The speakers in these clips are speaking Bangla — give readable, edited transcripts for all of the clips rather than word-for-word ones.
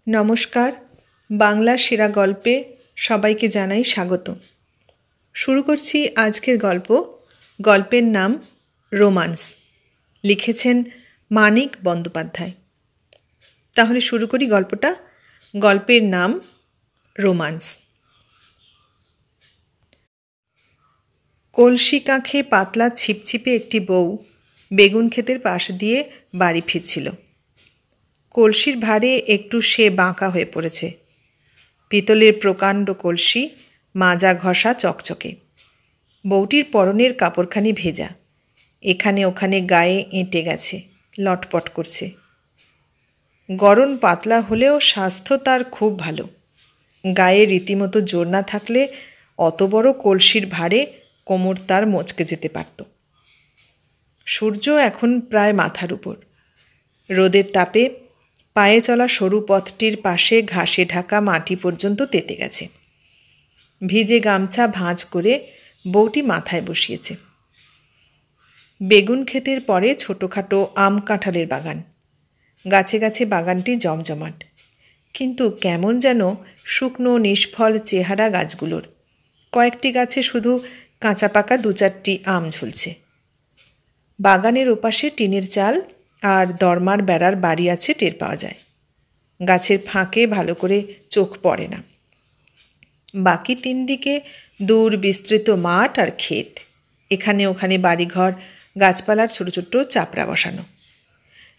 নমস্কার। বাংলার সেরা গল্পে সবাইকে জানাই স্বাগত। শুরু করছি আজকের গল্প। গল্পের নাম রোমান্স। লিখেছেন মানিক বন্দ্যোপাধ্যায়। তাহলে শুরু করি গল্পটা। গল্পের নাম রোমান্স। কলসি কাঁখে পাতলা ছিপছিপে একটি বউ বেগুন ক্ষেতের পাশ দিয়ে বাড়ি ফিরছিল। কলসির ভারে একটু সে বাঁকা হয়ে পড়েছে। পিতলের প্রকাণ্ড কলসি, মাজা ঘষা চকচকে। বউটির পরনের কাপড়খানি ভেজা, এখানে ওখানে গায়ে এঁটে গেছে, লটপট করছে। গড়ন পাতলা হলেও স্বাস্থ্য তার খুব ভালো। গায়ে রীতিমতো জোর না থাকলে অত বড় কলসির ভারে কোমর তার মচকে যেতে পারত। সূর্য এখন প্রায় মাথার উপর। রোদের তাপে পায়ে চলা সরু পথটির পাশে ঘাসে ঢাকা মাটি পর্যন্ত তেতে গেছে। ভিজে গামছা ভাঁজ করে বউটি মাথায় বসিয়েছে। বেগুন ক্ষেতের পরে ছোটোখাটো আম কাঁঠালের বাগান। গাছে গাছে বাগানটি জমজমাট, কিন্তু কেমন যেন শুকনো নিষ্ফল চেহারা গাছগুলোর। কয়েকটি গাছে শুধু কাঁচা পাকা দু চারটি আম ঝুলছে। বাগানের ওপাশে টিনের চাল আর দরমার বেড়ার বাড়ি আছে টের পাওয়া যায়। গাছের ফাঁকে ভালো করে চোখ পড়ে না। বাকি তিন দিকে দূর বিস্তৃত মাঠ আর ক্ষেত। এখানে ওখানে বাড়িঘর, গাছপালার ছোট ছোট চাপড়া বসানো।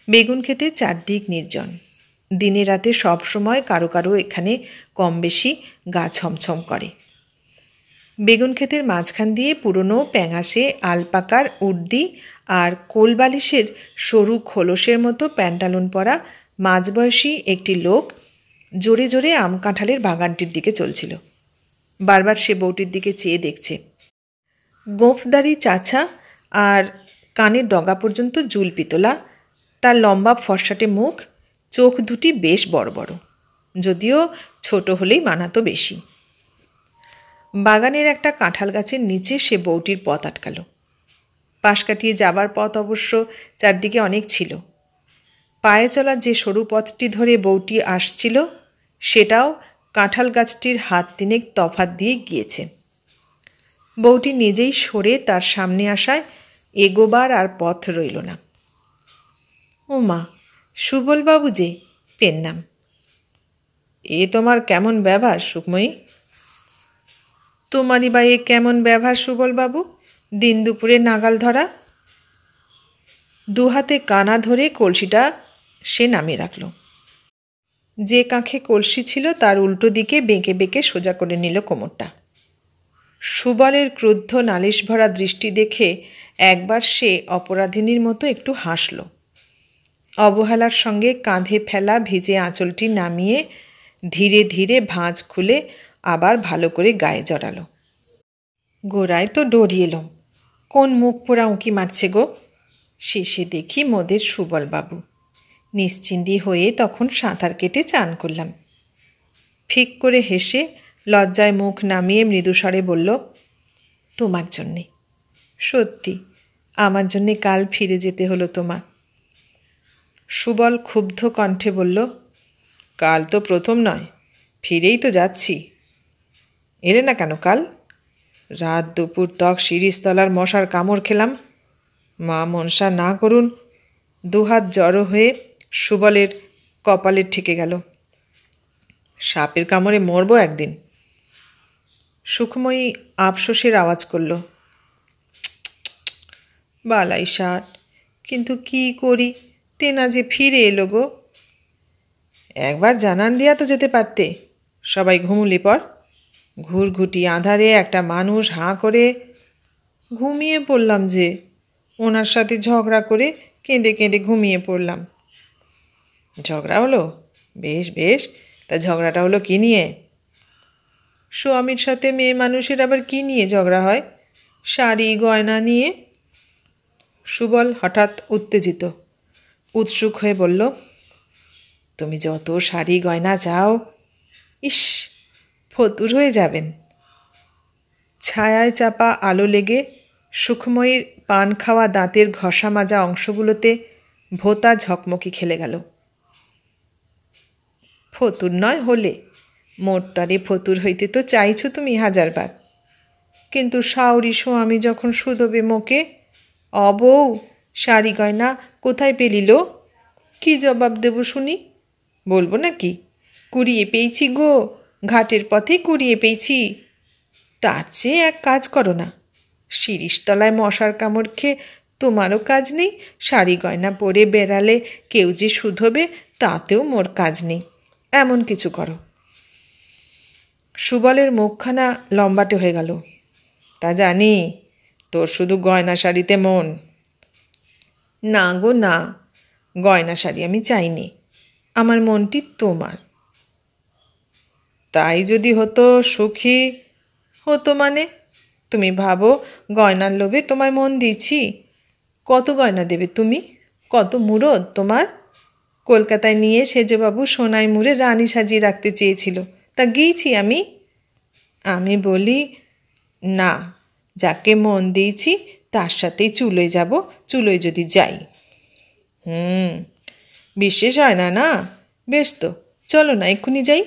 বেগুন ক্ষেতে চারদিক নির্জন। দিনে রাতে সব সময় কারো কারো এখানে কম বেশি গা ছমছম করে। বেগুন ক্ষেতের মাঝখান দিয়ে পুরনো প্যাঙাশে আলপাকার উর্দি আর কোলবালিশের সরু খোলসের মতো প্যান্টালুন পরা মাঝবয়সী একটি লোক জোরে জোরে আম কাঁঠালের বাগানটির দিকে চলছিল। বারবার সে বউটির দিকে চেয়ে দেখছে। গোঁফদারি চাছা আর কানের ডগা পর্যন্ত জুল পিতলা, তার লম্বা ফর্সাটে মুখ, চোখ দুটি বেশ বড় বড়, যদিও ছোট হলেই মানাতো বেশি। বাগানের একটা কাঁঠাল গাছের নিচে সে বউটির পথ আটকাল। পাশ কাটিয়ে যাবার পথ অবশ্য চারদিকে অনেক ছিল। পায়ে চলা যে সরু পথটি ধরে বউটি আসছিল সেটাও কাঁঠাল গাছটির হাত তিনেক তফাত দিয়ে গিয়েছে। বউটি নিজেই সরে তার সামনে আসায় এগোবার আর পথ রইল না। ও মা, সুবলবাবু যে, পেন নাম। এ তোমার কেমন ব্যবহার সুকময়ী? তোমারই বা এ কেমন ব্যবহার সুবলবাবু? দিন দুপুরে নাগাল ধরা। দুহাতে কানা ধরে কলসিটা সে নামিয়ে রাখল। যে কাঁখে কলসি ছিল তার উল্টো দিকে বেঁকে বেঁকে সোজা করে নিল কোমরটা। সুবলের ক্রুদ্ধ নালিশ ভরা দৃষ্টি দেখে একবার সে অপরাধিনীর মতো একটু হাসল। অবহেলার সঙ্গে কাঁধে ফেলা ভিজে আঁচলটি নামিয়ে ধীরে ধীরে ভাঁজ খুলে আবার ভালো করে গায়ে জড়ালো। গোড়ায় তো ডরি এলো, কোন মুখ পোড়া উঁকি মারছে গো? শেষে দেখি মোদের সুবলবাবু। নিশ্চিন্দি হয়ে তখন সাঁতার কেটে চান করলাম। ফিক করে হেসে লজ্জায় মুখ নামিয়ে মৃদুস্বরে বলল, তোমার জন্যে। সত্যি আমার জন্যে কাল ফিরে যেতে হলো তোমার। সুবল ক্ষুব্ধ কণ্ঠে বলল, কাল তো প্রথম নয়, ফিরেই তো যাচ্ছি। এলে না কেন কাল? রাত দুপুর তক শিরিষতলার মশার কামড় খেলাম। মা মনসা না করুন। দুহাত জড়ো হয়ে সুবলের কপালে ঠেকে গেল। সাপের কামড়ে মরব একদিন। সুখময়ী আফসোসের আওয়াজ করল, বালাই ষাট, কিন্তু কি করি, তেনা যে ফিরে এলো গো। একবার জানান দিয়া তো যেতে পারতে। সবাই ঘুমুলি পর। ঘুরঘুটি আঁধারে একটা মানুষ হাঁ করে। ঘুমিয়ে পড়লাম যে, ওনার সাথে ঝগড়া করে কেঁদে কেঁদে ঘুমিয়ে পড়লাম। ঝগড়া হলো? বেশ বেশ, তা ঝগড়াটা হলো কী নিয়ে? স্বামীর সাথে মেয়ে মানুষের আবার কী নিয়ে ঝগড়া হয়? শাড়ি গয়না নিয়ে। সুবল হঠাৎ উত্তেজিত, উৎসুক হয়ে বলল, তুমি যত শাড়ি গয়না চাও। ইস, ফতুর হয়ে যাবেন। ছায়ায় চাপা আলো লেগে সুখময়ীর পান খাওয়া দাঁতের ঘষা মাজা অংশগুলোতে ভোঁতা ঝকমকি খেলে গেল। ফতুর নয় হলে, মোর তরে ফতুর হইতে তো চাইছো তুমি হাজারবার, কিন্তু শাওরি স্বামী যখন শুধোবে মোকে, অবৌ শাড়ি গয়না কোথায় পেলিল? কি জবাব দেব শুনি? বলবো নাকি কুড়িয়ে পেয়েছি গো, ঘাটের পথে কুড়িয়ে পেয়েছি? তার চেয়ে এক কাজ করো না, শিরিষতলায় মশার কামড় খেয়ে তোমারও কাজ নেই, শাড়ি গয়না পরে বেড়ালে কেউ যে শুধোবে তাতেও মোর কাজ নেই, এমন কিছু করো। সুবলের মুখখানা লম্বাটে হয়ে গেল। তা জানি, তোর শুধু গয়না শাড়িতে মন। না গো না, গয়না শাড়ি আমি চাইনি, আমার মনটি তোমার। তাই যদি হতো সুখী হতো মানে? তুমি ভাবো গয়নার লোভে তোমায় মন দিয়েছি? কত গয়না দেবে তুমি? কত মুরদ তোমার? কলকাতায় নিয়ে সেজবাবু সোনায় মুড়ে রানী সাজিয়ে রাখতে চেয়েছিল, তা গিয়েছি আমি? আমি বলি না, যাকে মন দিয়েছি তার সাথেই চুলোয় যাব, চুলোয় যদি যাই। বিশেষ হয় না না? বেশ তো, চলো না এক্ষুনি যাই,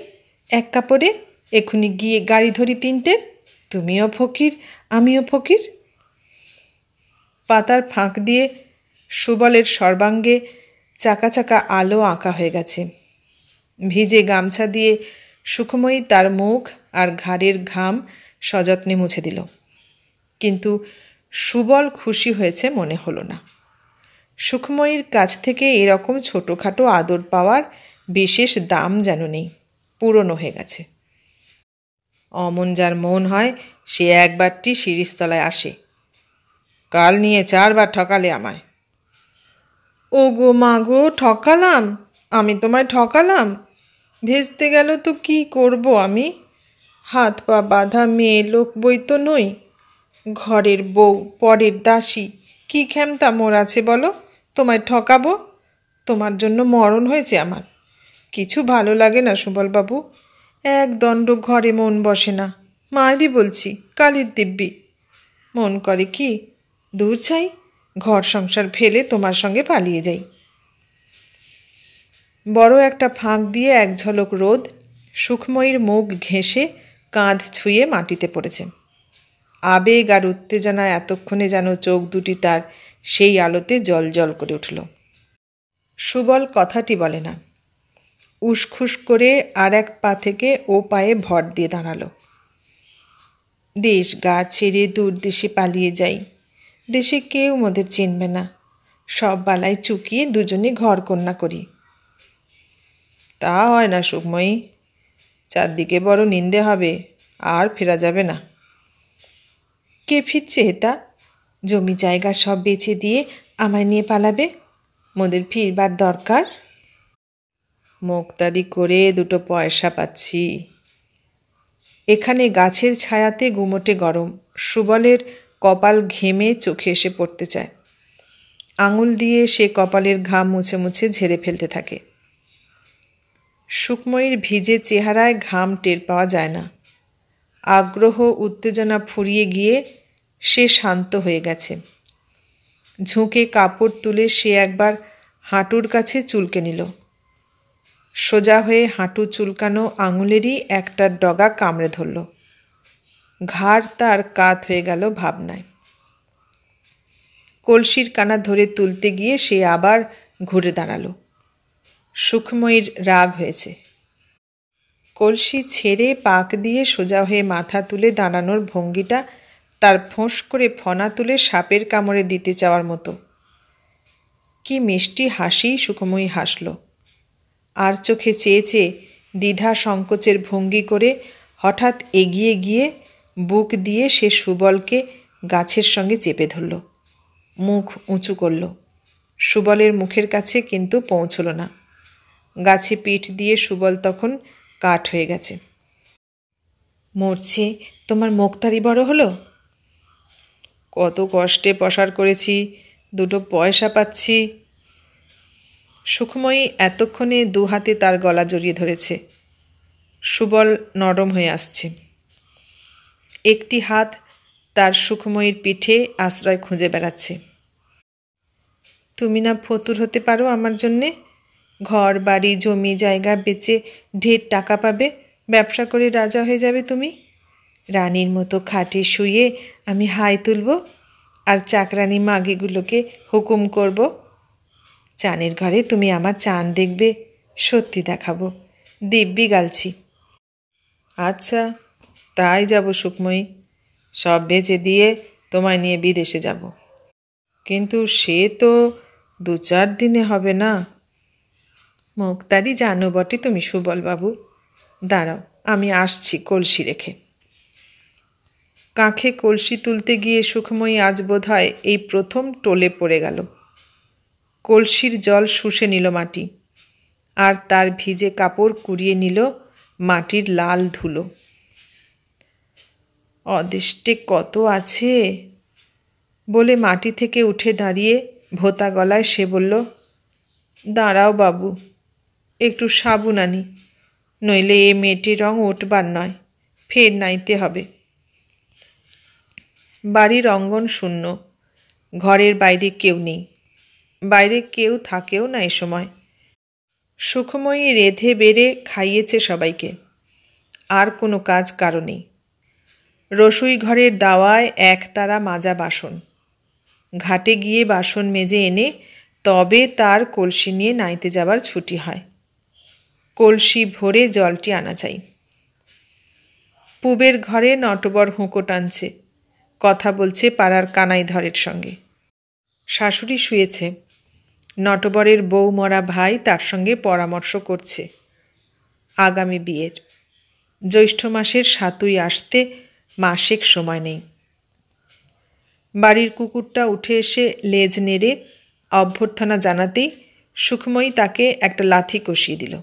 এক কাপড়ে এক্ষুনি গিয়ে গাড়ি ধরি তিনটের, তুমিও ফকির আমিও ফকির। পাতার ফাঁক দিয়ে সুবলের সর্বাঙ্গে চাকা চাকা আলো আঁকা হয়ে গেছে। ভিজে গামছা দিয়ে সুখময়ী তার মুখ আর ঘাড়ের ঘাম সযত্নে মুছে দিল, কিন্তু সুবল খুশি হয়েছে মনে হলো না। সুখময়ীর কাছ থেকে এরকম ছোটোখাটো আদর পাওয়ার বিশেষ দাম যেন নেই, পুরনো হয়ে গেছে। অমন যার মন হয় সে একবারটি শিরিষতলায় আসে। কাল নিয়ে 4 বার ঠকালে আমায়। ও গো মা গো, ঠকালাম? আমি তোমায় ঠকালাম? ভেস্তে গেল তো কি করব আমি? হাত পা বাঁধা মেয়ে লোক বই তো নই, ঘরের বউ, পরের দাসী, কি ক্ষমতা মোর আছে বলো তোমায় ঠকাবো? তোমার জন্য মরণ হয়েছে আমার। কিছু ভালো লাগে না সুবলবাবু, এক দণ্ড ঘরে মন বসে না, মায়েরই বলছি, কালীর দিব্যি। মন করে কি দূর চাই, ঘর সংসার ফেলে তোমার সঙ্গে পালিয়ে যাই। বড় একটা ফাঁক দিয়ে এক ঝলক রোদ সুখময়ীর মুখ ঘেঁষে কাঁধ ছুঁয়ে মাটিতে পড়েছে। আবেগ আর উত্তেজনায় এতক্ষণে যেন চোখ দুটি তার সেই আলোতে জল করে উঠল। সুবল কথাটি বলে না, উসখুস করে আর এক পা থেকে ও পায়ে ভর দিয়ে দাঁড়ালো। দেশ গা ছেড়ে দূর দেশে পালিয়ে যাই, দেশে কেউ মোদের চিনবে না, সব বালায় চুকিয়ে দুজনে ঘর কন্যা করি। তা হয় না সুখময়ী, চারদিকে বড় নিন্দে হবে, আর ফেরা যাবে না। কে ফিরছে হেতা? জমি জায়গা সব বেচে দিয়ে আমায় নিয়ে পালাবে, মোদের ফিরবার দরকার। মুখতারি করে 2 পয়সা পাচ্ছি। এখানে গাছের ছায়াতে গুমোটে গরম, সুবলের কপাল ঘেমে চোখে এসে পড়তে চায়। আঙুল দিয়ে সে কপালের ঘাম মুছে মুছে ঝেড়ে ফেলতে থাকে। সুখময়ীর ভিজে চেহারায় ঘাম টের পাওয়া যায় না। আগ্রহ উত্তেজনা ফুরিয়ে গিয়ে সে শান্ত হয়ে গেছে। ঝুঁকে কাপড় তুলে সে একবার হাঁটুর কাছে চুলকে নিল। সোজা হয়ে হাঁটু চুলকানো আঙুলেরই একটা ডগা কামড়ে ধরল। ঘাড় তার কাত হয়ে গেল ভাবনায়। কলসির কানা ধরে তুলতে গিয়ে সে আবার ঘুরে দাঁড়ালো। সুখময়ীর রাগ হয়েছে। কলসি ছেড়ে পাক দিয়ে সোজা হয়ে মাথা তুলে দাঁড়ানোর ভঙ্গিটা তার ফোঁস করে ফনা তুলে সাপের কামড়ে দিতে চাওয়ার মতো। কি মিষ্টি হাসি সুখময়ী হাসল। আর চোখে চেয়ে চেয়ে দ্বিধা সংকোচের ভঙ্গি করে হঠাৎ এগিয়ে গিয়ে বুক দিয়ে সে সুবলকে গাছের সঙ্গে চেপে ধরল, মুখ উঁচু করল। সুবলের মুখের কাছে কিন্তু পৌঁছল না। গাছে পিঠ দিয়ে সুবল তখন কাঠ হয়ে গেছে। মরছে তোমার মুখতারি বড় হলো? কত কষ্টে পসার করেছি, 2 পয়সা পাচ্ছি। সুখময়ী এতক্ষণে 2 হাতে তার গলা জড়িয়ে ধরেছে। সুবল নরম হয়ে আসছে। একটি হাত তার সুখময়ীর পিঠে আশ্রয় খুঁজে বেড়াচ্ছে। তুমি না ফতুর হতে পারো আমার জন্যে, ঘর বাড়ি জমি জায়গা বেচে ঢের টাকা পাবে, ব্যবসা করে রাজা হয়ে যাবে তুমি। রানীর মতো খাটে শুয়ে আমি হাই তুলব আর চাকরানি মাগিগুলোকে হুকুম করব। চানের ঘরে তুমি আমার চান দেখবে, সত্যি দেখাবো, দিব্যি গালছি। আচ্ছা, তাই যাব সুখময়ী, সব বেচে দিয়ে তোমায় নিয়ে বিদেশে যাব। কিন্তু সে তো 2-4 দিনে হবে না। মুখতারি জানো বটে তুমি সুবলবাবু। দাঁড়াও, আমি আসছি কলসি রেখে। কাঁখে কলসি তুলতে গিয়ে সুখময়ী আজ বোধহয় এই প্রথম টোলে পড়ে গেল। কলসির জল শুষে নিল মাটি, আর তার ভিজে কাপড় কুড়িয়ে নিল মাটির লাল ধুলো। অদেষ্টে কত আছে বলে মাটি থেকে উঠে দাঁড়িয়ে ভোঁতা গলায় সে বলল, দাঁড়াও বাবু, একটু সাবুন আনি, নইলে এ মেয়েটির রং উঠবার নয়, ফের নাইতে হবে। বাড়ির অঙ্গন শূন্য, ঘরের বাইরে কেউ নেই, বাইরে কেউ থাকেও না এ সময়। সুখময়ী রেঁধে বেড়ে খাইয়েছে সবাইকে, আর কোনো কাজ কারো নেই। রসুই ঘরের দাওয়ায় একতারা মাজা বাসন, ঘাটে গিয়ে বাসন মেজে এনে তবে তার কলসি নিয়ে নাইতে যাবার ছুটি হয়। কলসি ভরে জলটি আনা চাই। পুবের ঘরে নটবর হুঁকো টানছে, কথা বলছে পাড়ার কানাই ধরের সঙ্গে। শাশুড়ি শুয়েছে, নটবরের বউ মরা ভাই তার সঙ্গে পরামর্শ করছে আগামী বিয়ের। জ্যৈষ্ঠ মাসের 7ই আসতে মাসেক সময় নেই। বাড়ির কুকুরটা উঠে এসে লেজ নেড়ে অভ্যর্থনা জানাতেই সুখময়ী তাকে একটা লাথি কষিয়ে দিল,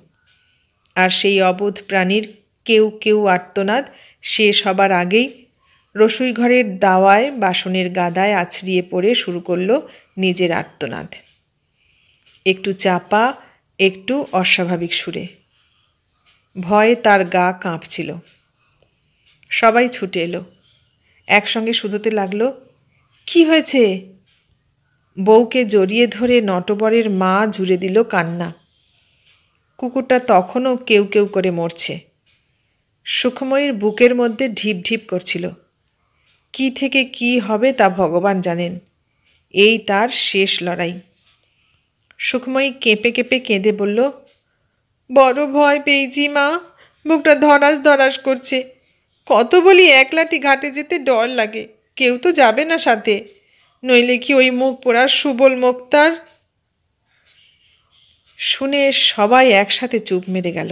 আর সেই অবোধ প্রাণীর কেউ কেউ আর্তনাদ শেষ হবার আগেই রসুই ঘরের দাওয়ায় বাসনের গাদায় আছড়িয়ে পড়ে শুরু করল নিজের আর্তনাদ, একটু চাপা, একটু অস্বাভাবিক সুরে। ভয়ে তার গা কাঁপছিল। সবাই ছুটে এলো, একসঙ্গে শুধোতে লাগলো, কি হয়েছে? বউকে জড়িয়ে ধরে নটবরের মা জুড়ে দিল কান্না। কুকুরটা তখনও কেউ কেউ করে মরছে। সুখময়ীর বুকের মধ্যে ঢিপ ঢিপ করছিল। কি থেকে কি হবে তা ভগবান জানেন। এই তার শেষ লড়াই। সুখময়ী কেঁপে কেঁপে কেঁদে বলল, বড় ভয় পেয়েছি মা, বুকটা ধরাস ধরাস করছে। কত বলি একলাটি ঘাটে যেতে ডর লাগে, কেউ তো যাবে না সাথে, নইলে কি ওই মুখ পোড়া সুবল মোক্তার। শুনে সবাই একসাথে চুপ মেরে গেল।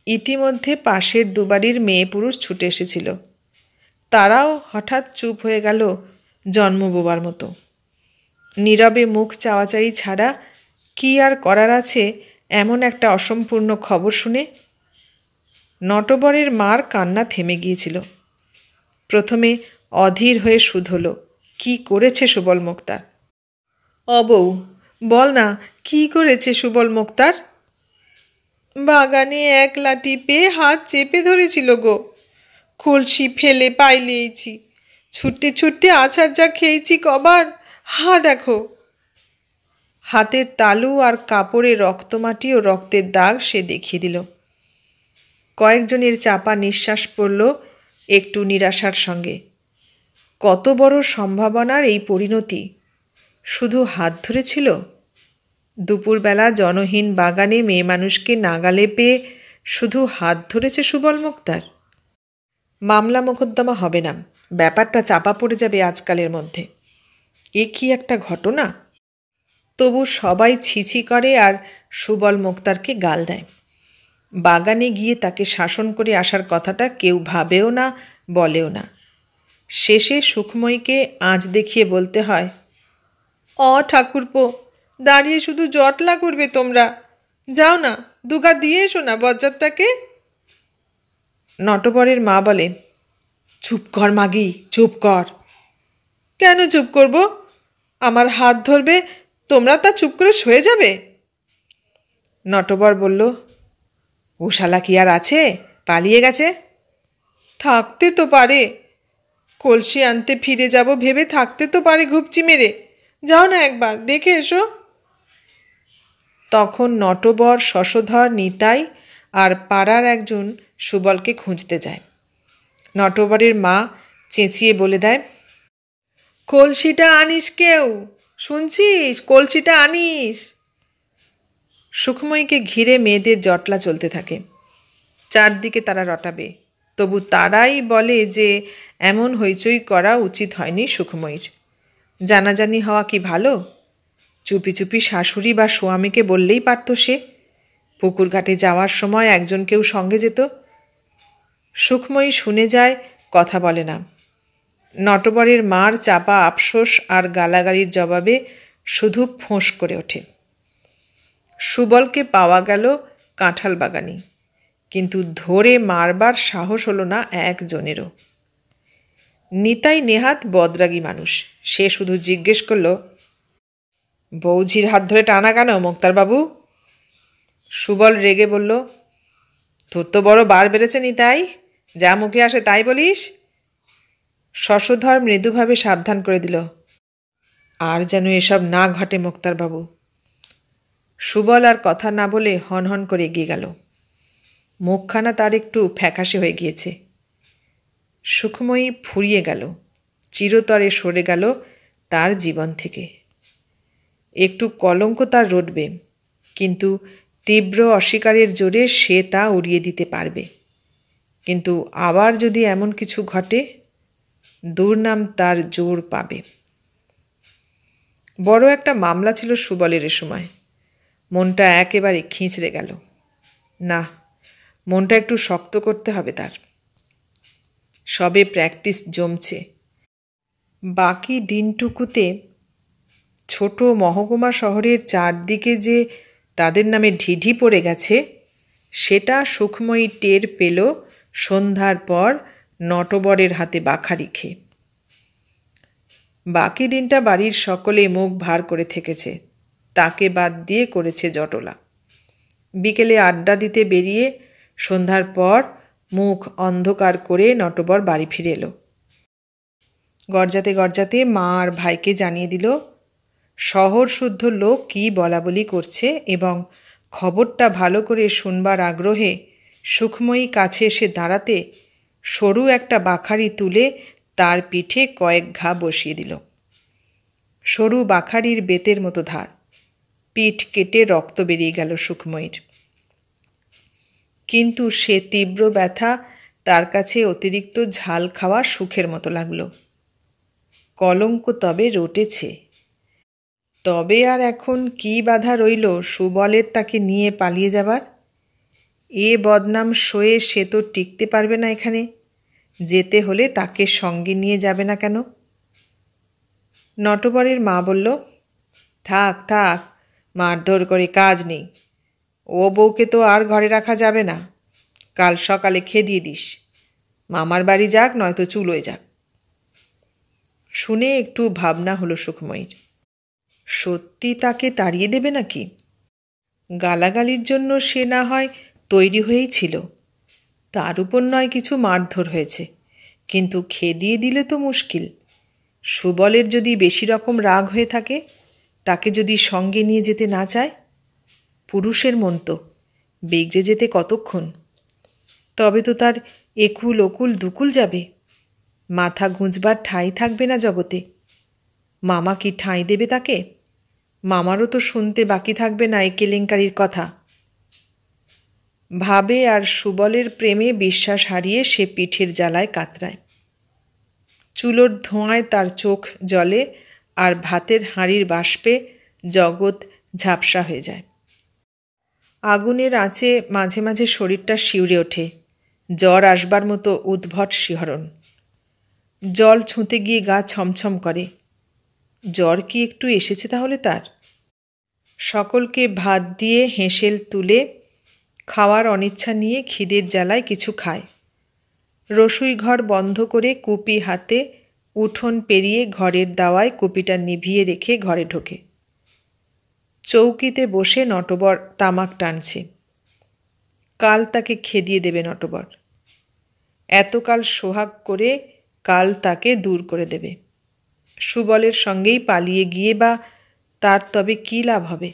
ইতিমধ্যে পাশের দুবাড়ির মেয়ে পুরুষ ছুটে এসেছিল। তারাও হঠাৎ চুপ হয়ে গেল জন্ম বোবার মতো। নীরবে মুখ চাওয়াচাই ছাড়া কি আর করার আছে এমন একটা অসম্পূর্ণ খবর শুনে। নটবরের মার কান্না থেমে গিয়েছিল। প্রথমে অধীর হয়ে শুধল, কি করেছে সুবল মোক্তার? অবৌ, বল না, কি করেছে সুবল মোক্তার? বাগানে এক লাঠি পেয়ে হাত চেপে ধরেছিল গো, কলসি ফেলে পাইলেইছি, ছুটতে ছুটতে আছাড় যা খেয়েছি কবার, হা দেখো। হাতের তালু আর কাপড়ে রক্তমাটি ও রক্তের দাগ সে দেখিয়ে দিল। কয়েকজনের চাপা নিঃশ্বাস পড়ল একটু নিরাশার সঙ্গে। কত বড় সম্ভাবনার এই পরিণতি! শুধু হাত ধরেছিল? দুপুরবেলা জনহীন বাগানে মেয়ে মানুষকে নাগালে পেয়ে শুধু হাত ধরেছে সুবল মোক্তার? মামলা মোকদ্দমা হবে না, ব্যাপারটা চাপা পড়ে যাবে আজকালের মধ্যে। এ কি একটা ঘটনা! তবু সবাই ছিছি করে আর সুবল মোক্তারকে গাল দেয়। বাগানে গিয়ে তাকে শাসন করে আসার কথাটা কেউ ভাবেও না, বলেও না। শেষে সুখময়ীকে আঁচ দেখিয়ে বলতে হয়, ঠাকুরপো, দাঁড়িয়ে শুধু জটলা করবে তোমরা, যাও না, দুগা দিয়ে এসো না বজ্জাতটাকে। নটবরের মা বলে, চুপ কর মাগি, চুপ কর। কেন চুপ করব? আমার হাত ধরবে, তোমরা তা চুপ করে শুয়ে যাবে? নটবর বলল, ও শালা কি আর আছে, পালিয়ে গেছে? থাকতে তো পারে, কলসি আনতে ফিরে যাব ভেবে থাকতে তো পারে ঘুপচি মেরে, যাও না একবার দেখে এসো। তখন নটবর, শশধর, নিতাই আর পাড়ার একজন সুবলকে খুঁজতে যায়। নটবরের মা চেঁচিয়ে বলে দেয়, কলসিটা আনিস, কেউ শুনছিস? কলসিটা আনিস। সুখময়ীকে ঘিরে মেয়েদের জটলা চলতে থাকে। চারদিকে তারা রটাবে, তবু তারাই বলে যে এমন হইচই করা উচিত হয়নি সুখময়ীর। জানাজানি হওয়া কি ভালো? চুপি চুপি শাশুড়ি বা স্বামীকে বললেই পারত সে। পুকুর ঘাটে যাওয়ার সময় একজন কেউ সঙ্গে যেত। সুখময়ী শুনে যায়, কথা বলে না। নটবরের মার চাপা আফসোস আর গালাগালির জবাবে শুধু ফোঁস করে ওঠে। সুবলকে পাওয়া গেল কাঁঠাল বাগানি, কিন্তু ধরে মারবার সাহস হলো না একজনেরও। নিতাই নেহাত বদরাগী মানুষ। সে শুধু জিজ্ঞেস করল, বৌঝির হাত ধরে টানা কেন মোক্তারবাবু? সুবল রেগে বলল, তোর তো বড় বার বেড়েছে নিতাই, যা মুখে আসে তাই বলিস। শশধর মৃদুভাবে সাবধান করে দিল, আর যেন এসব না ঘটে মোক্তারবাবু। সুবল আর কথা না বলে হনহন করে এগিয়ে গেল। মুখখানা তার একটু ফ্যাকাশে হয়ে গিয়েছে। সুখময়ী ফুরিয়ে গেল, চিরতরে সরে গেল তার জীবন থেকে। একটু কলঙ্ক তার রটবে, কিন্তু তীব্র অস্বীকারের জোরে সে তা উড়িয়ে দিতে পারবে। কিন্তু আবার যদি এমন কিছু ঘটে, দুর্নাম তার জোর পাবে। বড় একটা মামলা ছিল সুবলের এ সময়। মনটা একেবারে খিঁচড়ে গেল। না, মনটা একটু শক্ত করতে হবে তার। সবে প্র্যাকটিস জমছে। বাকি দিনটুকুতে ছোট মহকুমা শহরের চারদিকে যে তাদের নামে ঢিঢি পড়ে গেছে, সেটা সুখময়ী টের পেল সন্ধ্যার পর নটবরের হাতে বাখারি খেয়ে। বাকি দিনটা বাড়ির সকলে মুখ ভার করে থেকেছে, তাকে বাদ দিয়ে করেছে জটলা। বিকেলে আড্ডা দিতে বেরিয়ে সন্ধ্যার পর মুখ অন্ধকার করে নটবর বাড়ি ফিরে এলো। গরজাতে গরজাতে মা আর ভাইকে জানিয়ে দিল শহর শুদ্ধ লোক কী বলাবলি করছে, এবং খবরটা ভালো করে শুনবার আগ্রহে সুখময়ী কাছে এসে দাঁড়াতে সরু একটা বাখারি তুলে তার পিঠে কয়েক ঘা বসিয়ে দিল। সরু বাখারির বেতের মতো ধার। পিঠ কেটে রক্ত বেরিয়ে গেল সুখময়ীর। কিন্তু সে তীব্র ব্যথা তার কাছে অতিরিক্ত ঝাল খাওয়া সুখের মতো লাগল। কলঙ্ক তবে রটেছে। তবে আর এখন কি বাধা রইল সুবলের তাকে নিয়ে পালিয়ে যাবার? এ বদনাম সয়ে সে তো টিকতে পারবে না এখানে। যেতে হলে তাকে সঙ্গে নিয়ে যাবে না কেন? নটবরের মা বলল, থাক থাক, মারধর করে কাজ নেই। ও বউকে তো আর ঘরে রাখা যাবে না। কাল সকালে খেদিয়ে দিস। মামার বাড়ি যাক, নয়তো চুলোয় যাক। শুনে একটু ভাবনা হলো সুখময়ীর। সত্যি তাকে তাড়িয়ে দেবে নাকি? গালাগালির জন্য সে না হয় তৈরি হয়েই ছিল, তার উপর নয় কিছু মারধর হয়েছে, কিন্তু খেদিয়ে দিলে তো মুশকিল। সুবলের যদি বেশি রকম রাগ হয়ে থাকে, তাকে যদি সঙ্গে নিয়ে যেতে না চায়, পুরুষের মন তো বিগড়ে যেতে কতক্ষণ। তবে তো তার একুল ওকুল দুকুল যাবে, মাথা গুঁজবার ঠাঁই থাকবে না জগতে। মামা কি ঠাঁই দেবে তাকে? মামারও তো শুনতে বাকি থাকবে না এ কেলেঙ্কারির কথা। ভাবে আর সুবলের প্রেমে বিশ্বাস হারিয়ে সে পিঠের জ্বালায় কাতরায়। চুলোর ধোঁয়ায় তার চোখ জ্বলে, আর ভাতের হাঁড়ির বাষ্পে জগৎ ঝাপসা হয়ে যায়। আগুনের আঁচে মাঝে মাঝে শরীরটা শিউরে ওঠে, জ্বর আসবার মতো উদ্ভট শিহরণ। জল ছুঁতে গিয়ে গা ছমছম করে। জ্বর কি একটু এসেছে তাহলে তার? সকলকে ভাত দিয়ে হেঁসেল তুলে খাওয়ার অনিচ্ছা নিয়ে খিদের জ্বালায় কিছু খায়। রসুই ঘর বন্ধ করে কুপি হাতে উঠোন পেরিয়ে ঘরের দাওয়ায় কুপিটা নিভিয়ে রেখে ঘরে ঢোকে। চৌকিতে বসে নটবর তামাক টানছে। কাল তাকে খেদিয়ে দেবে নটবর। এতকাল সোহাগ করে কাল তাকে দূর করে দেবে। সুবলের সঙ্গেই পালিয়ে গিয়ে বা তার তবে কী লাভ হবে?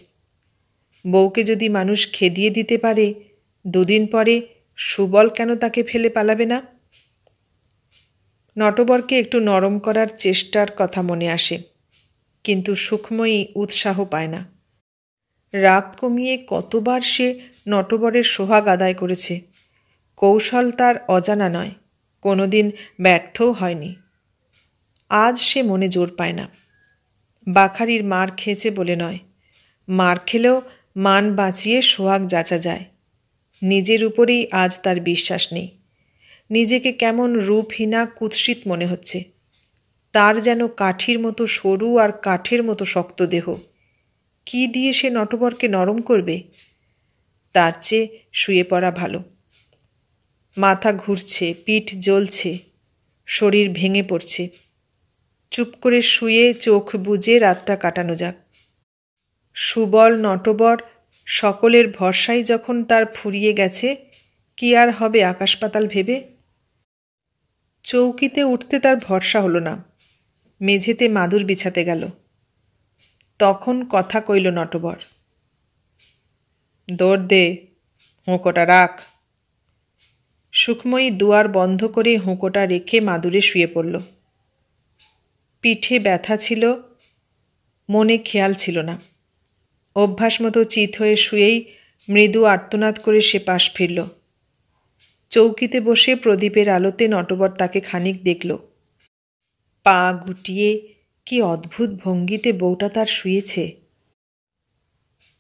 বউকে যদি মানুষ খেদিয়ে দিতে পারে, দুদিন পরে সুবল কেন তাকে ফেলে পালাবে না? নটবরকে একটু নরম করার চেষ্টার কথা মনে আসে, কিন্তু সুখময়ী উৎসাহ পায় না। রাগ কমিয়ে কতবার সে নটবরের সোহাগ আদায় করেছে। কৌশল তার অজানা নয়, কোনোদিন ব্যর্থও হয়নি। আজ সে মনে জোর পায় না। বাখারির মার খেয়েছে বলে নয়, মার খেলেও মান বাঁচিয়ে সোহাগ যাচা যায়। নিজের উপরেই আজ তার বিশ্বাস নেই। নিজেকে কেমন রূপহীনা, কুৎসিত মনে হচ্ছে। তার যেন কাঠির মতো সরু আর কাঠের মতো শক্ত দেহ। কি দিয়ে সে নটবরকে নরম করবে? তার চেয়ে শুয়ে পড়া ভালো। মাথা ঘুরছে, পিঠ জ্বলছে, শরীর ভেঙে পড়ছে। চুপ করে শুয়ে চোখ বুজে রাতটা কাটানো যাক। সুবল, নটবর সকলের ভরসাই যখন তার ফুরিয়ে গেছে, কি আর হবে আকাশ পাতাল ভেবে? চৌকিতে উঠতে তার ভরসা হলো না। মেঝেতে মাদুর বিছাতে গেল। তখন কথা কইল নটবর, দৌড় দে, হুঁকোটা রাখ। সুখময়ী দুয়ার বন্ধ করে হুঁকোটা রেখে মাদুরে শুয়ে পড়ল। পিঠে ব্যথা ছিল, মনে খেয়াল ছিল না। অভ্যাস মতো চিত হয়ে শুয়েই মৃদু আর্তনাদ করে সে পাশ ফিরল। চৌকিতে বসে প্রদীপের আলোতে নটবর তাকে খানিক দেখল। পা গুটিয়ে কি অদ্ভুত ভঙ্গিতে বউটা তার শুয়েছে।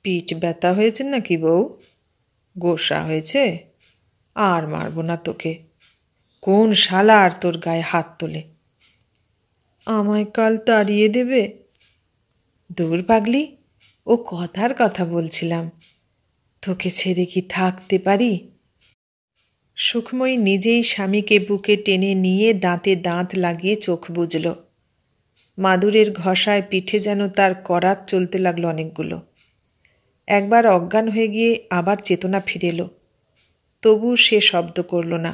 পিঠ ব্যথা হয়েছে নাকি বউ? গোসা হয়েছে? আর মারব না তোকে। কোন শালা আর তোর গায়ে হাত তোলে? আমায় কাল তাড়িয়ে দেবে? দূর পাগলি, ও কথার কথা বলছিলাম। তোকে ছেড়ে কি থাকতে পারি? সুখময়ী নিজেই স্বামীকে বুকে টেনে নিয়ে দাঁতে দাঁত লাগিয়ে চোখ বুজল। মাদুরের ঘষায় পিঠে যেন তার করাত চলতে লাগলো অনেকগুলো। একবার অজ্ঞান হয়ে গিয়ে আবার চেতনা ফিরে এলো। তবু সে শব্দ করল না।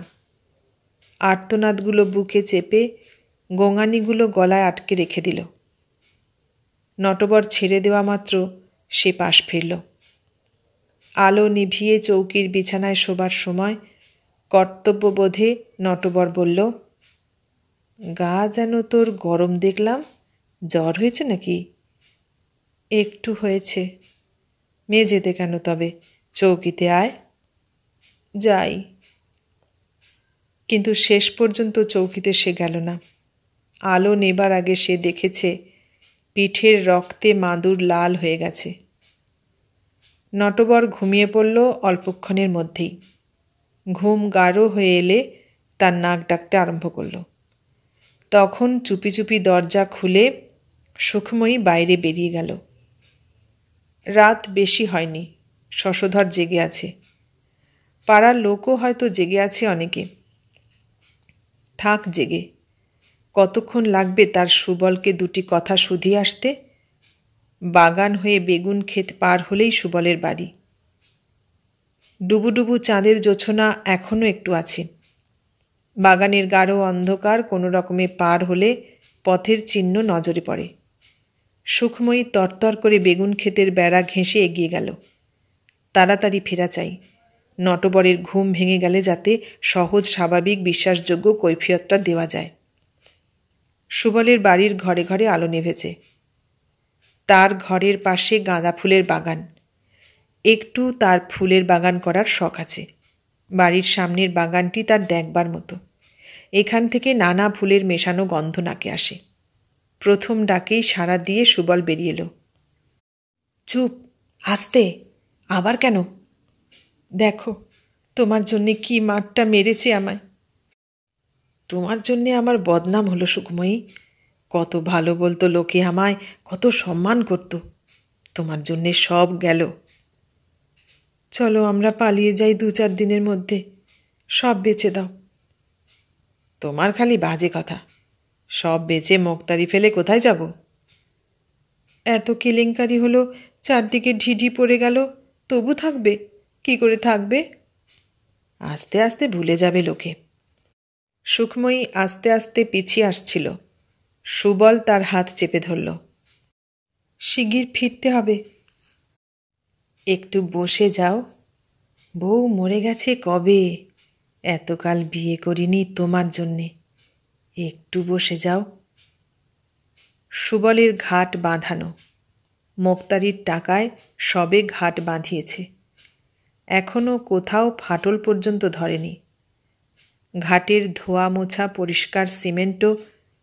আর্তনাদগুলো বুকে চেপে, গোঙানিগুলো গলায় আটকে রেখে দিল। নটবর ছেড়ে দেওয়া মাত্র সে পাশ ফিরল। আলো নিভিয়ে চৌকির বিছানায় শোবার সময় কর্তব্যবোধে নটবর বলল, গা যেন তোর গরম দেখলাম, জ্বর হয়েছে নাকি? একটু হয়েছে। মেঝেতে কেন তবে? চৌকিতে আয়। যাই। কিন্তু শেষ পর্যন্ত চৌকিতে সে গেল না। আলো নেবার আগে সে দেখেছে পিঠের রক্তে মাদুর লাল হয়ে গেছে। নটবর ঘুমিয়ে পড়ল অল্পক্ষণের মধ্যেই। ঘুম গাঢ় হয়ে এলে তার নাক ডাকতে আরম্ভ করল। তখন চুপি চুপি দরজা খুলে সুখময়ী বাইরে বেরিয়ে গেল। রাত বেশি হয়নি, শশধর জেগে আছে। পাড়ার লোকও হয়তো জেগে আছে অনেকে। থাক জেগে। কতক্ষণ লাগবে তার সুবলকে দুটি কথা শুধিয়ে আসতে? বাগান হয়ে বেগুন ক্ষেত পার হলেই সুবলের বাড়ি। ডুবুডুবু চাঁদের জোছনা এখনও একটু আছে। বাগানের গাঢ় অন্ধকার কোনো রকমে পার হলে পথের চিহ্ন নজরে পড়ে। সুখময়ী তরতর করে বেগুন ক্ষেতের বেড়া ঘেঁষে এগিয়ে গেল। তাড়াতাড়ি ফেরা চাই। নটবরের ঘুম ভেঙে গেলে যাতে সহজ, স্বাভাবিক, বিশ্বাসযোগ্য কৈফিয়তটা দেওয়া যায়। সুবলের বাড়ির ঘরে ঘরে আলো নেভেছে। তার ঘরের পাশে গাঁদা ফুলের বাগান। একটু তার ফুলের বাগান করার শখ আছে। বাড়ির সামনের বাগানটি তার দেখবার মতো। এখান থেকে নানা ফুলের মেশানো গন্ধ নাকে আসে। প্রথম ডাকেই সাড়া দিয়ে সুবল বেরিয়ে এলো। চুপ, আস্তে। আবার কেন? দেখো, তোমার জন্যে কি মারটা মেরেছে আমায়। তোমার জন্যে আমার বদনাম হলো সুখময়ী। কত ভালো বলতো লোকে আমায়, কত সম্মান করত। তোমার জন্যে সব গেল। চলো আমরা পালিয়ে যাই 2-4 দিনের মধ্যে। সব বেচে দাও। তোমার খালি বাজে কথা। সব বেচে মোক্তারি ফেলে কোথায় যাব? এত কেলেঙ্কারি হলো, চারদিকে ঢিঢি পড়ে গেল, তবু থাকবে? কি করে থাকবে? আস্তে আস্তে ভুলে যাবে লোকে। সুখময়ী আস্তে আস্তে পিছিয়ে আসছিল। সুবল তার হাত চেপে ধরল। শিগগির ফিরতে হবে। একটু বসে যাও। বউ মরে গেছে কবে, এতকাল বিয়ে করিনি তোমার জন্যে, একটু বসে যাও। সুবলের ঘাট বাঁধানো, মোক্তারির টাকায় সবে ঘাট বাঁধিয়েছে, এখনও কোথাও ফাটল পর্যন্ত ধরেনি। ঘাটের ধোয়া মোছা পরিষ্কার সিমেন্টও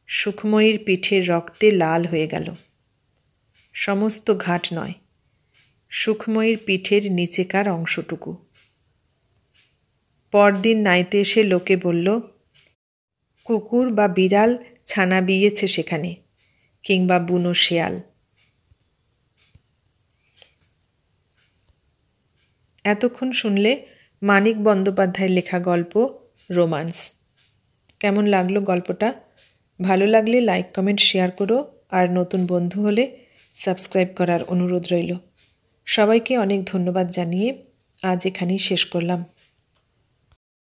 সুখময়ীর পিঠের রক্তে লাল হয়ে গেল। সমস্ত ঘাট নয়, সুখময়ীর পিঠের নিচেকার অংশটুকু। পরদিন নাইতে এসে লোকে বলল, কুকুর বা বিড়াল ছানা বিয়েছে সেখানে, কিংবা বুনো শেয়াল। এতক্ষণ শুনলে মানিক বন্দ্যোপাধ্যায়ের লেখা গল্প রোমান্স। কেমন লাগলো গল্পটা? ভালো লাগলে লাইক, কমেন্ট, শেয়ার করো, আর নতুন বন্ধু হলে সাবস্ক্রাইব করার অনুরোধ রইল। সবাইকে অনেক ধন্যবাদ জানিয়ে আজ এখানেই শেষ করলাম।